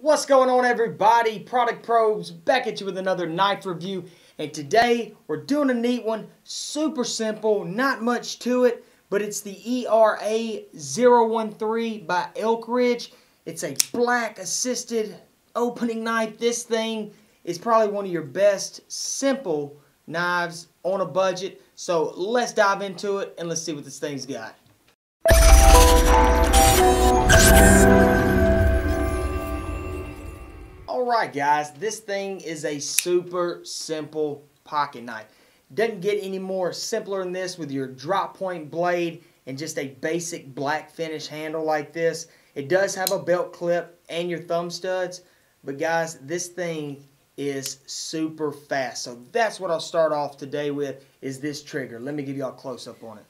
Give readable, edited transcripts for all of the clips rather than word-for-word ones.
What's going on, everybody? Product Probes back at you with another knife review, and today we're doing a neat one. Super simple, not much to it, but it's the ER-A013 by Elk Ridge. It's a black assisted opening knife. This thing is probably one of your best simple knives on a budget. So let's dive into it and let's see what this thing's got. Alright guys, this thing is a super simple pocket knife. Doesn't get any more simpler than this with your drop point blade and just a basic black finish handle like this. It does have a belt clip and your thumb studs, but guys, this thing is super fast. So that's what I'll start off today with, is this trigger. Let me give you all a close up on it.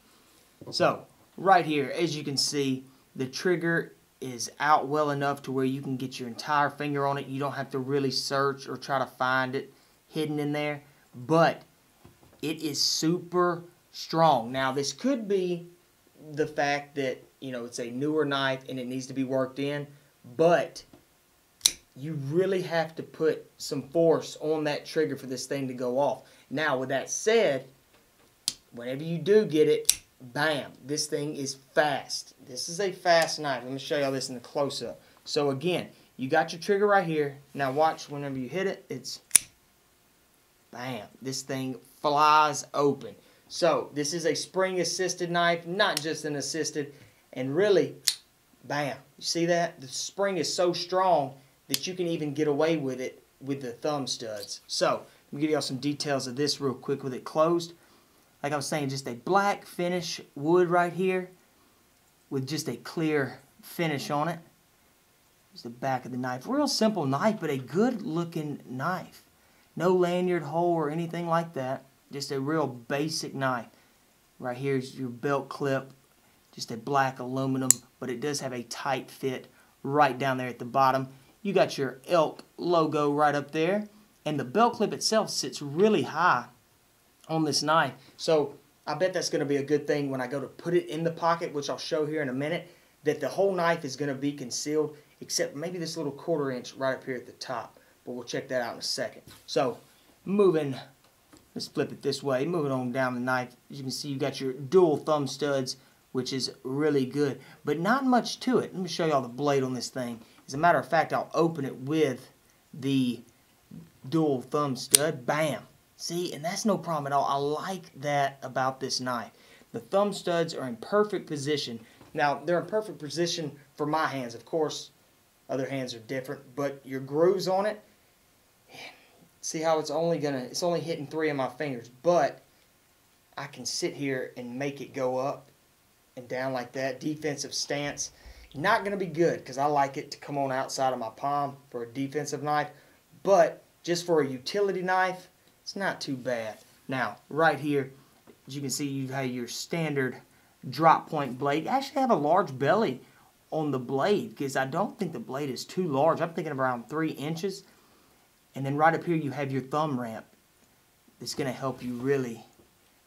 So right here, as you can see, the trigger is out well enough to where you can get your entire finger on it. You don't have to really search or try to find it hidden in there, but it is super strong. Now this could be the fact that, you know, it's a newer knife and it needs to be worked in, but you really have to put some force on that trigger for this thing to go off. Now with that said, whenever you do get it, bam, this thing is fast. This is a fast knife. Let me show y'all this in the close-up. So again, you got your trigger right here. Now watch, whenever you hit it, it's bam. This thing flies open. So this is a spring-assisted knife, not just an assisted. And really, bam. You see that? The spring is so strong that you can even get away with it with the thumb studs. So let me give y'all some details of this real quick with it closed. Like I was saying, just a black finish wood right here with just a clear finish on it. Here's the back of the knife. Real simple knife, but a good looking knife. No lanyard hole or anything like that. Just a real basic knife. Right here is your belt clip. Just a black aluminum, but it does have a tight fit right down there at the bottom. You got your Elk logo right up there. And the belt clip itself sits really high on this knife, so I bet that's going to be a good thing when I go to put it in the pocket, which I'll show here in a minute, that the whole knife is going to be concealed except maybe this little 1/4 inch right up here at the top, but we'll check that out in a second. So moving, let's flip it this way, moving on down the knife, as you can see, you got your dual thumb studs, which is really good, but not much to it. Let me show y'all the blade on this thing. As a matter of fact, I'll open it with the dual thumb stud. Bam. See, and that's no problem at all. I like that about this knife. The thumb studs are in perfect position. Now, they're in perfect position for my hands. Of course, other hands are different, but your grooves on it, see how it's only hitting 3 of my fingers, but I can sit here and make it go up and down like that. Defensive stance, not going to be good because I like it to come on outside of my palm for a defensive knife, but just for a utility knife, it's not too bad. Now, right here, as you can see, you have your standard drop point blade. You actually have a large belly on the blade because I don't think the blade is too large. I'm thinking around 3 inches. And then right up here, you have your thumb ramp. It's going to help you really,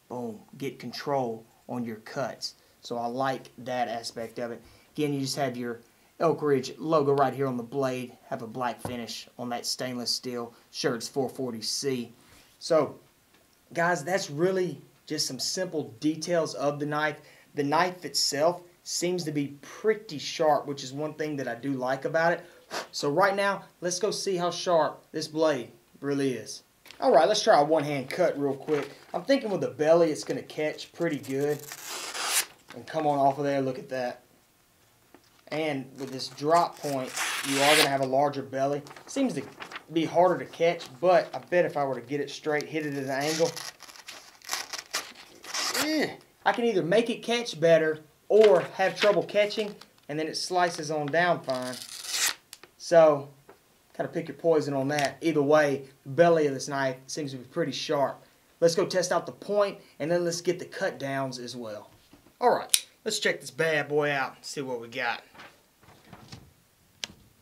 boom, get control on your cuts. So I like that aspect of it. Again, you just have your Elk Ridge logo right here on the blade. Have a black finish on that stainless steel. Sure, it's 440C. So, guys, that's really just some simple details of the knife. The knife itself seems to be pretty sharp, which is one thing that I do like about it. So right now, let's go see how sharp this blade really is. Alright, let's try a one-hand cut real quick. I'm thinking with the belly, it's going to catch pretty good and come on off of there. Look at that. And with this drop point, you are going to have a larger belly. Seems to be harder to catch, but I bet if I were to get it straight, hit it at an angle, I can either make it catch better or have trouble catching, and then it slices on down fine. So, kind of pick your poison on that. Either way, the belly of this knife seems to be pretty sharp. Let's go test out the point, and then let's get the cut downs as well. Alright, let's check this bad boy out and see what we got.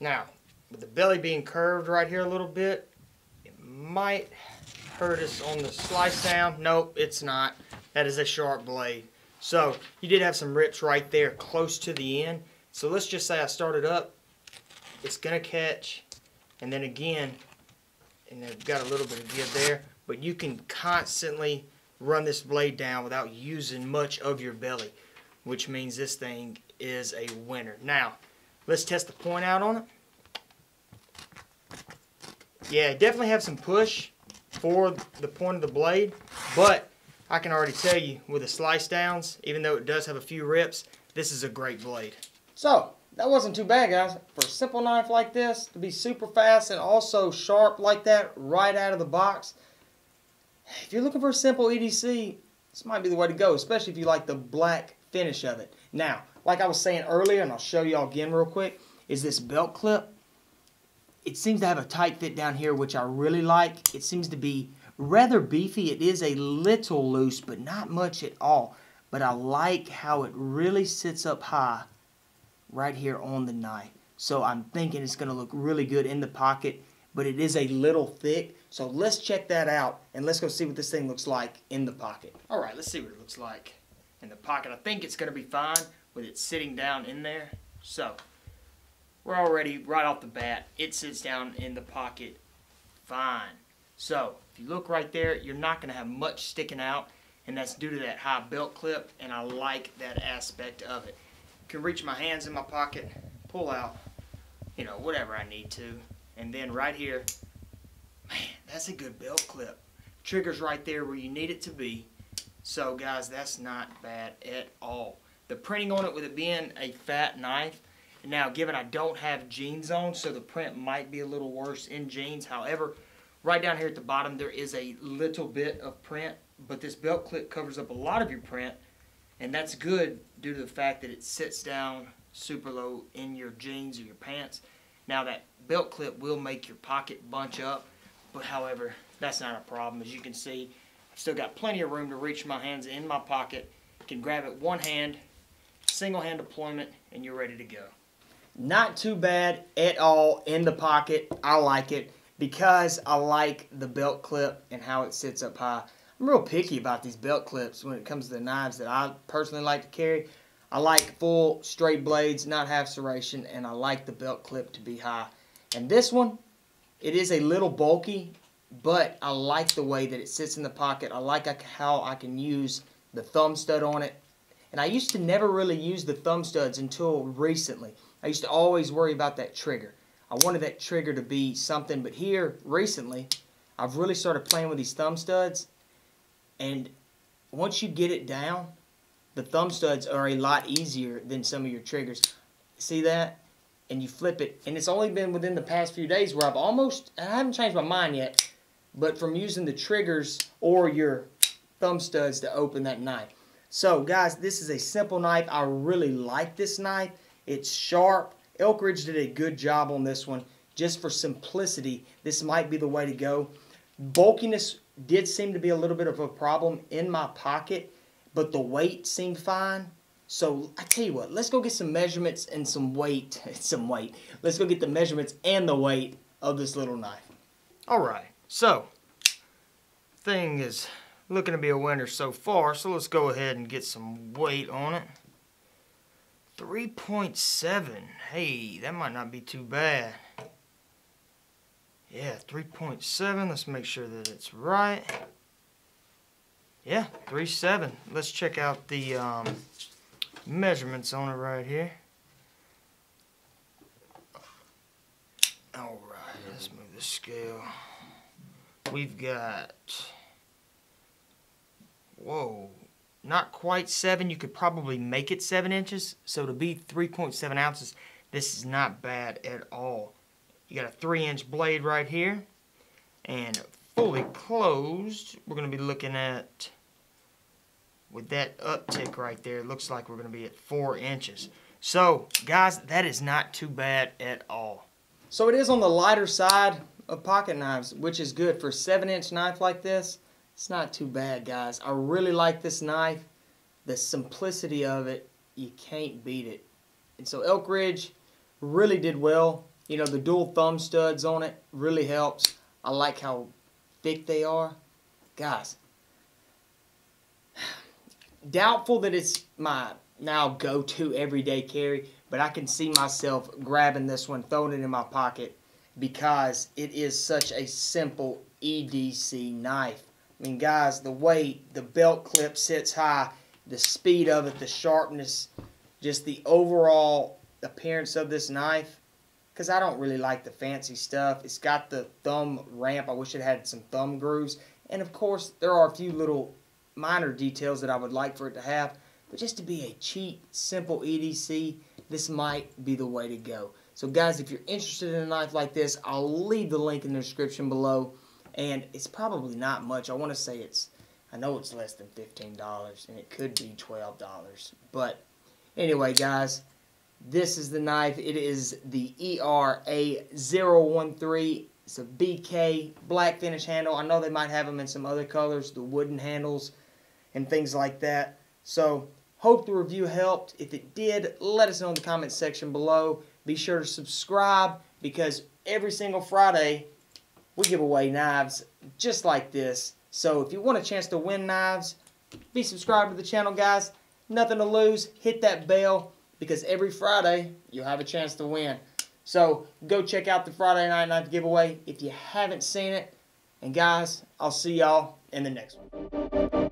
Now, with the belly being curved right here a little bit, it might hurt us on the slice down. Nope, it's not. That is a sharp blade. So, you did have some rips right there close to the end. So let's just say I started up. It's going to catch and then again, and I've got a little bit of give there, but you can constantly run this blade down without using much of your belly, which means this thing is a winner. Now, let's test the point out on it. Yeah, definitely have some push for the point of the blade, but I can already tell you with the slice downs, even though it does have a few rips, this is a great blade. So, that wasn't too bad, guys. For a simple knife like this, to be super fast and also sharp like that right out of the box, if you're looking for a simple EDC, this might be the way to go, especially if you like the black finish of it. Now, like I was saying earlier, and I'll show you all again real quick, is this belt clip. It seems to have a tight fit down here, which I really like. It seems to be rather beefy. It is a little loose, but not much at all. But I like how it really sits up high right here on the knife. So I'm thinking it's going to look really good in the pocket, but it is a little thick. So let's check that out, and let's go see what this thing looks like in the pocket. Alright, let's see what it looks like in the pocket. I think it's going to be fine with it sitting down in there. So, we're already, right off the bat, it sits down in the pocket fine. So, if you look right there, you're not going to have much sticking out, and that's due to that high belt clip, and I like that aspect of it. Can reach my hands in my pocket, pull out, you know, whatever I need to, and then right here, man, that's a good belt clip. Trigger's right there where you need it to be. So guys, that's not bad at all. The printing on it, with it being a fat knife, now given I don't have jeans on, so the print might be a little worse in jeans. However, right down here at the bottom there is a little bit of print, but this belt clip covers up a lot of your print, and that's good due to the fact that it sits down super low in your jeans or your pants. Now that belt clip will make your pocket bunch up, but however, that's not a problem. As you can see, I've still got plenty of room to reach my hands in my pocket. You can grab it one hand, single hand deployment, and you're ready to go. Not too bad at all in the pocket. I like it because I like the belt clip and how it sits up high. I'm real picky about these belt clips when it comes to the knives that I personally like to carry. I like full straight blades, not half serration, and I like the belt clip to be high. And this one, it is a little bulky, but I like the way that it sits in the pocket. I like how I can use the thumb stud on it. And I used to never really use the thumb studs until recently. I used to always worry about that trigger. I wanted that trigger to be something, but here, recently, I've really started playing with these thumb studs. And once you get it down, the thumb studs are a lot easier than some of your triggers. See that? And you flip it. And it's only been within the past few days where I haven't changed my mind yet, but from using the triggers or your thumb studs to open that knife. So guys, this is a simple knife. I really like this knife. It's sharp. Elk Ridge did a good job on this one. Just for simplicity, this might be the way to go. Bulkiness did seem to be a little bit of a problem in my pocket, but the weight seemed fine. So I tell you what, let's go get some measurements and some weight. Let's go get the measurements and the weight of this little knife. Alright, so thing is looking to be a winner so far, so let's go ahead and get some weight on it. 3.7. Hey, that might not be too bad. Yeah, 3.7. Let's make sure that it's right. Yeah, 3.7. Let's check out the measurements on it right here. Alright, let's move the scale. We've got, whoa, not quite 7. You could probably make it 7 inches. So to be 3.7 ounces, this is not bad at all. You got a 3-inch blade right here. And fully closed, we're going to be looking at, with that uptick right there, it looks like we're going to be at 4 inches. So, guys, that is not too bad at all. So it is on the lighter side of pocket knives, which is good. For a 7-inch knife like this, it's not too bad, guys. I really like this knife. The simplicity of it, you can't beat it. And so Elk Ridge really did well. You know, the dual thumb studs on it really helps. I like how thick they are. Guys, doubtful that it's my now go-to everyday carry, but I can see myself grabbing this one, throwing it in my pocket, because it is such a simple EDC knife. I mean, guys, the way the belt clip sits high, the speed of it, the sharpness, just the overall appearance of this knife, because I don't really like the fancy stuff. It's got the thumb ramp. I wish it had some thumb grooves. And of course, there are a few little minor details that I would like for it to have. But just to be a cheap, simple EDC, this might be the way to go. So guys, if you're interested in a knife like this, I'll leave the link in the description below. And it's probably not much. I want to say I know it's less than $15, and it could be $12. But anyway, guys, this is the knife. It is the ER-A013. It's a BK, black finish handle. I know they might have them in some other colors, the wooden handles and things like that. So, hope the review helped. If it did, let us know in the comments section below. Be sure to subscribe, because every single Friday we give away knives just like this. So if you want a chance to win knives, be subscribed to the channel, guys. Nothing to lose. Hit that bell, because every Friday you'll have a chance to win. So go check out the Friday Night Knife giveaway if you haven't seen it. And guys, I'll see y'all in the next one.